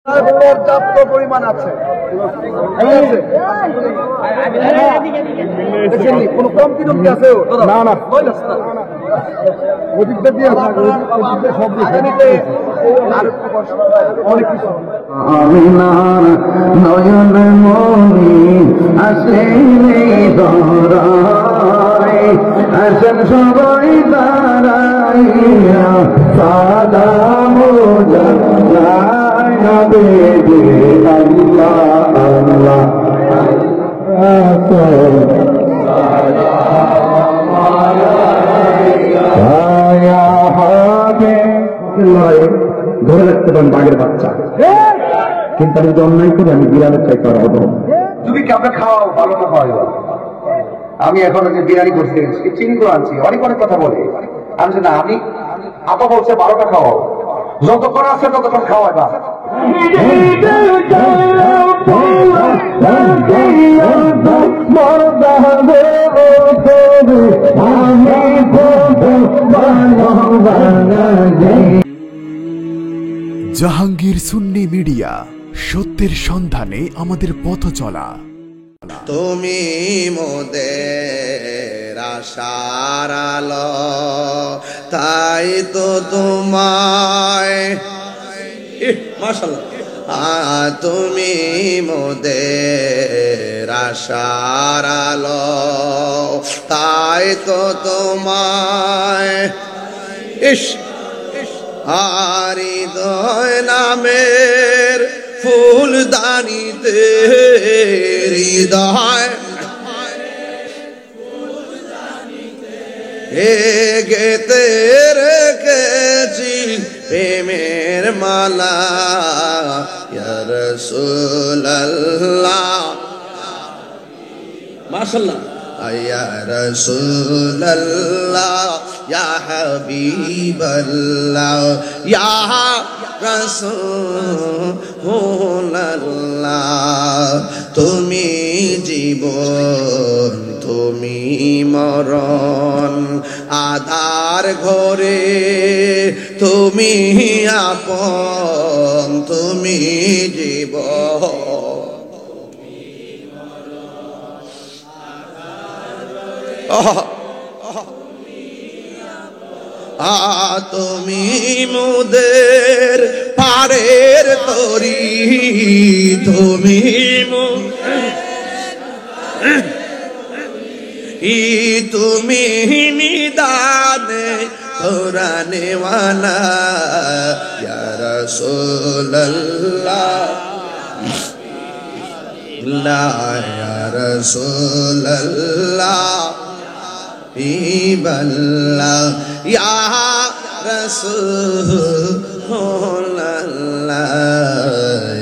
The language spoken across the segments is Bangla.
পর্যাপ্ত পরিমাণ আছে। কোনো কমতি টমতি আছে? না না, অধিকটা দিয়ে অনেক কিছু আমিনার নয়ন মনি আসলে ধরাই আসেন সবাই দাঁড়াইয়া সাদা মোজাই নবে আল্লাহ আল্লাহ ধরে রাখতে পারেন বাঘের বাচ্চা, কিন্তু আমি যদি অন্যায় করি আমি বিড়ালের চাই করা হবো। তুমি কাউকে খাওয়াও, ভালো না হয়। আমি এখন বিরিয়ানি করতে চিনি করে আনছি, অনেক অনেক কথা বলে। আমি না, আমি আপা বলছে 12টা খাওয়াও, যতক্ষণ আছে ততক্ষণ খাওয়াইবা। জাহাঙ্গীর সুন্নি মিডিয়া, সত্যের সন্ধানে আমাদের পথ চলা। তুমি মোদের আশার আলো, তাই তো তোমায় মাশাআল্লাহ, তুমি মোদের আশার আলো, তাই তো তোমায় হৃদয় নামের ফুলদানিতে হৃদয় গেতে রেখেছি প্রেমের মালা, ইয়া রাসূলুল্লাহ মাশাআল্লাহ, ইয়া রাসূলুল্লাহ ইয়া হাবিবাল্লাহ ইয়া রাসূলুল্লাহ, তুমি জীবন তুমি মরণ, আধার ঘরে তুমি আপন, তুমি জীবন তুমি মুদের পারের তরি, তুমি তুমি নিদানে কোরআনে ওয়ালা, ইয়া রাসূলুল্লাহ ইয়া রাসূলুল্লাহ হাবিবাল্লাহ ইয়া রাসূলুল্লাহ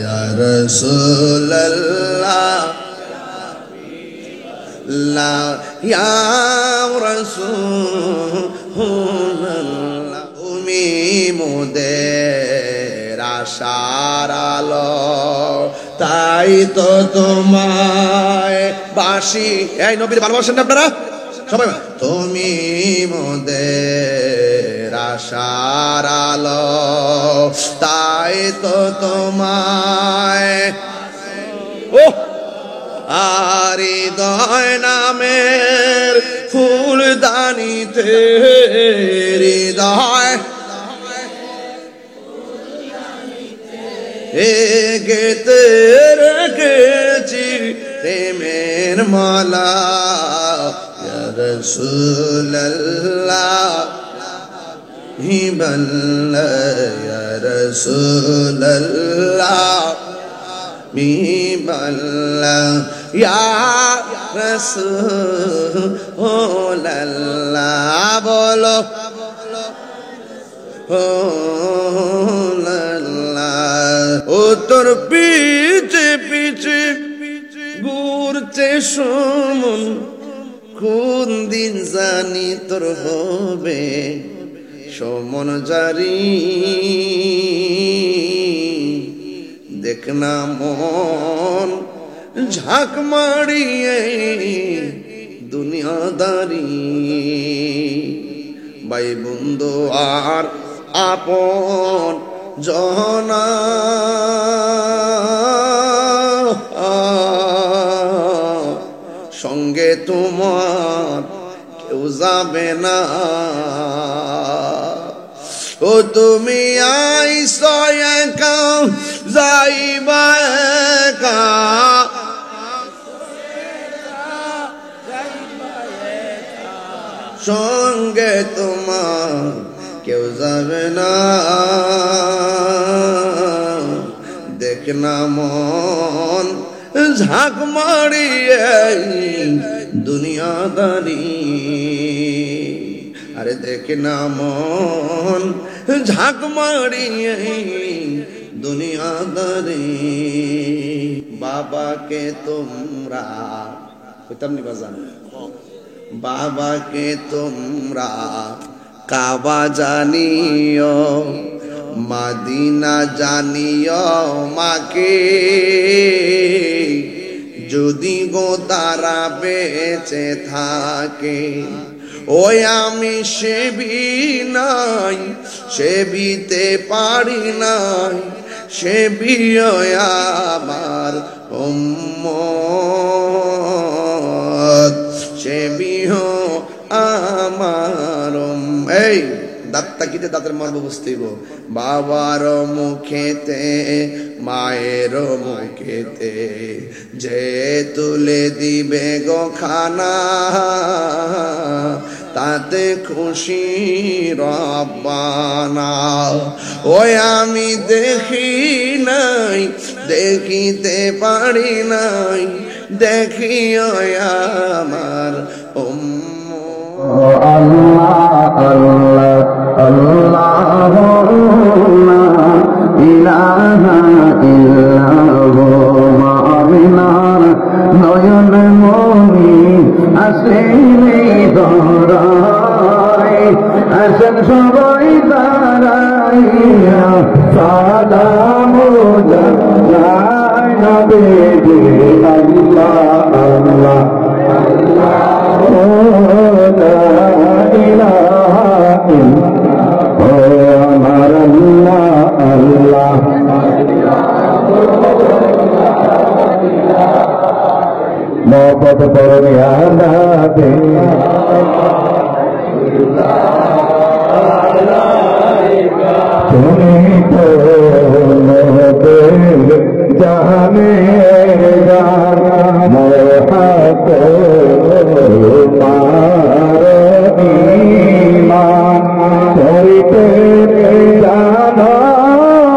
ইয়া রাসূলুল্লাহ ইয়া রাসূলুল্লাহ, তুমি মোদের আশার আলো, তাই তো তোমায় বাসি। এই নবীর ভালোবাসেন না আপনারা সবাই? তুমি মোদের আশার আলো, তাই তো তোমায় হৃদয় নামের ফুলদানিতে হৃদয় গেতে রেখেছি প্রেমের মালা, ইয়া রাসূলুল্লাহ হিবাল্লাহ ইয়া রাসূলুল্লাহ হিবাল্লাহ ইয়া রাসূলুল্লাহ, বলো ও তোর পিছে পিছে ঘুরছে সুমন, কোন দিন জানি তোর হবে সমন জারি, দেখ না মন ঝাঁক মারিয়ে দুনিয়াদারি, ভাই বন্ধু আর আপন জনা তোমার কেউ যাবে না। ও তুমি আইস একা যাইবা একা, সঙ্গে তোমার কেউ যাবে না। দেখ না মন ঝাঁক মারিয়ে দুনিয়াদারি, আরে দেখ না মন ঝাঁক মারিয়ে দুনিয়াদারি। বাবাকে তোমরা হইতাম নি বাজান, বাবাকে তোমরা কাবা জানিও, মাদিনা জানিও মাকে, যদি গো তারা বেঁচে থাকে। ওই আমি সেবি নাই, সেবিতে পারি নাই, সেবি আমার উম্মত, সেবিহ আমার। এই দাঁত তাকিতে দাঁতের মারবো বুঝতেইব। বাবার মুখেতে মায়ের মুখেতে যে তুলে দিবে গো খানা, তাতে খুশি রব্বানা। ওই আমি দেখি নাই, দেখিতে পারি নাই, দেখি আমার আল্লাহ আল্লাহ আল্লাহুম্মা ইলাহা ইল্লাহু মা'মিনার নয়ন মনি আসিনি দরাই, আসেন সবাই দাঁড়াইয়া সালাম জানাই নবীজি। আল্লাহ আল্লাহ मोहब्बत पर याद आते तुम्हें तो मोहब्बत जाने जाना मोहब्बत मारो ईमान करते जाना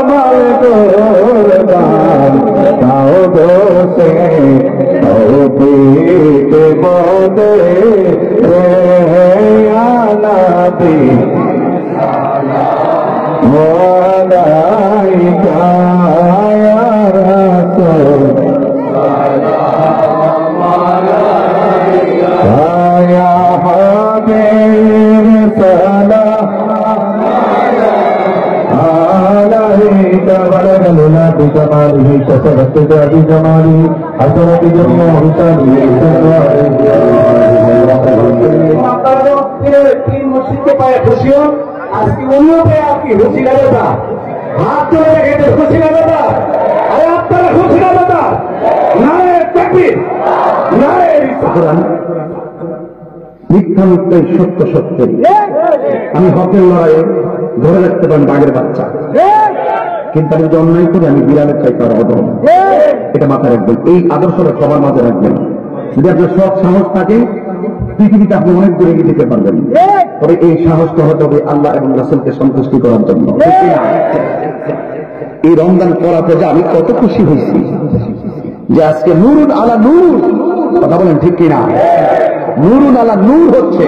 मर कुर्बान ताओ दोसे पीठ बोले रे आना दी मोलाई गाया रसूल गाया हबीब सलाम अलैहि वसल्लम बिजमालिही शसरत बिजमालिही हसरत जमीअ हुसनिही तीन मुर्शिद के पाए खुशियों आपकी उंगलियों पे आपकी खुशी का बता, हाथ तो कहते खुशी का बता, अरे आप तरह खुशी का बता, नारे तकबीर नारे रिसालत। মিথ্যা মিথ্যাই সত্য সত্য। আমি হকের লড়াইয়ে ধরে রাখতে পারেন বাঘের বাচ্চা, কিন্তু আমি যদি অন্যায় করি আমি বিড়ালের চাইতে আরো অদম। এটা মাথায় রাখবেন, এই আদর্শটা সবার মাঝে রাখবেন। যদি আপনার সব সাহস থাকে পৃথিবীতে আপনি অনেক দূরে গিয়ে যেতে পারবেন, তবে এই সাহসটা হতে হবে আল্লাহ এবং রাসূলকে সন্তুষ্টি করার জন্য। এই রমজান পড়াতে যে আমি কত খুশি হয়েছি যে আজকে নূরুন আলা নূর, কথা বলেন ঠিক কিনা? নূরুন আলা নূর হচ্ছে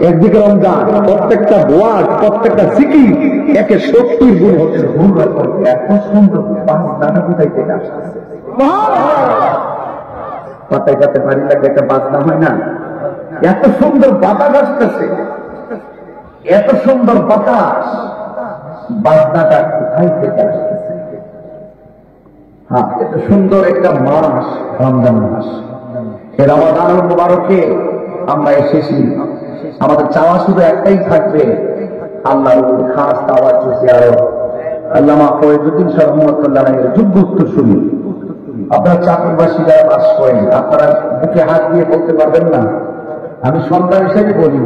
একদিকে রমজান, প্রত্যেকটা ওয়ার্ড প্রত্যেকটা সিকি একে শক্তির গুণ হচ্ছে। এত সুন্দর পাতায় পাতে বাড়ি লাগলে একটা বাজনা হয় না? এত সুন্দর বাতাস আসতেছে, এত সুন্দর বাতাস, বাজনাটা কোথায় থেকে আসতেছে? হ্যাঁ, এত সুন্দর একটা মাস রমজান মাস, এই রমাদানুল মুবারকে আমরা এসেছি। আমাদের চাওয়া শুধু একটাই থাকবে, আল্লাহর খাস তাওয়াজ্জুহ জিয়ারত। আল্লামা ফয়জুদ্দিন শাহ রহমাতুল্লাহ আলাইহির যোগ্য উত্তরসূরি আপনারা চাকরিবাসী যারা বাস করেন, আপনারা বুকে হাত দিয়ে বলতে পারবেন না, আমি সন্তান হিসেবে বলি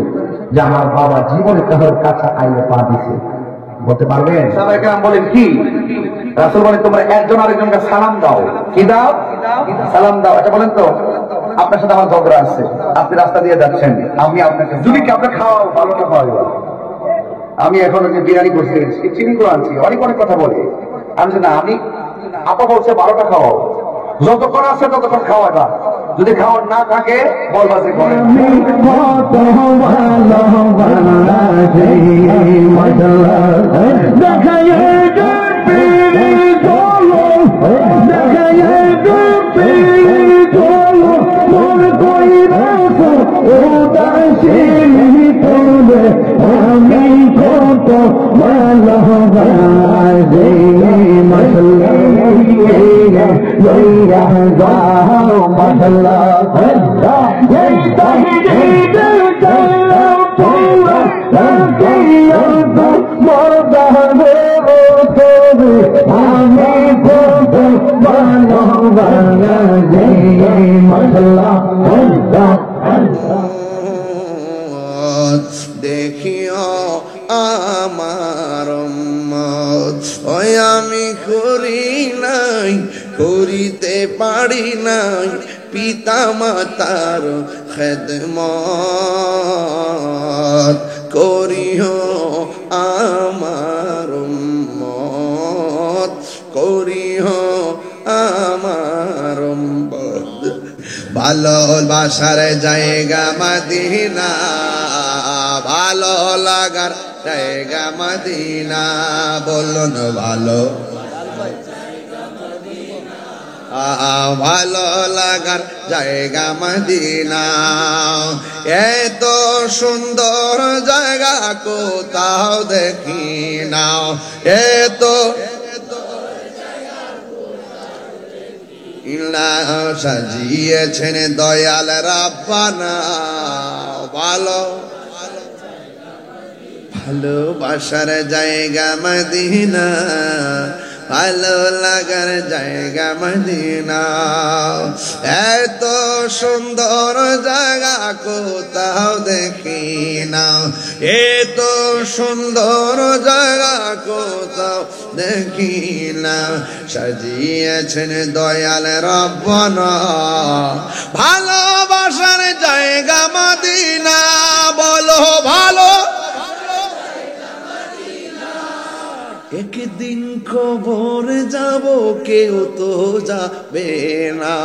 যে আমার বাবা জীবনে কারোর কাছে আইলে পা দিছে, বলতে পারবেন? সাহাবায়ে কেরাম বলেন কি? রাসূল বলেন তোমরা একজন আরেকজনকে সালাম দাও। কি দাও? সালাম দাও। এটা বলেন তো, আপনার সাথে আমার ঝগড়া আছে, আপনি রাস্তা দিয়ে যাচ্ছেন, আমি আপনাকে যদি কি আপনার খাওয়াও ভালো না খাওয়াইবা, আমি এখন যে বিরিয়ানি করছি, চিনি করে আনছি, অনেক অনেক কথা বলে, আমি যে না, আমি আপা বলছে 12টা খাওয়াও, যতক্ষণ আছে ততক্ষণ খাওয়াইবা, যদি খাওয়ার না থাকে বলবা যে ঘরে দেখিও আমার উম্মত, ওই আমি করি নাই, করিতে পারি নাই পিতা মাতার খেদমত, করিও আমার উম্মত, করিও আমার উম্মত। ভালোবাসার জায়গা মদিনা, ভালো লাগার জায়গা মদিনা, বলুন ভালো ভালো লাগার জায়গা মদিনা। এত সুন্দর জায়গা কোথাও দেখি না, এত সাজিয়েছেন দয়াল রাব্বানা, ভালো ভালোবাসার জায়গা মদিনা, ভালো লাগার জায়গা মদিনা। এত সুন্দর জায়গা কোথাও দেখি না, এত সুন্দর জায়গা কোথাও দেখি না, সাজিয়েছেন দয়াল রব্বানা, ভালোবাসার জায়গা মদিনা, বলো ভালো। একদিন খবর যাব, কেউ তো যাবে না,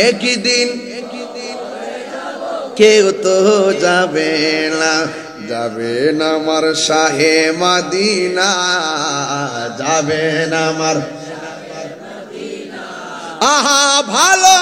একদিন কেউ তো যাবে না, যাবে না আমার শাহে মদিনা, যাবে না আমার আহা ভালো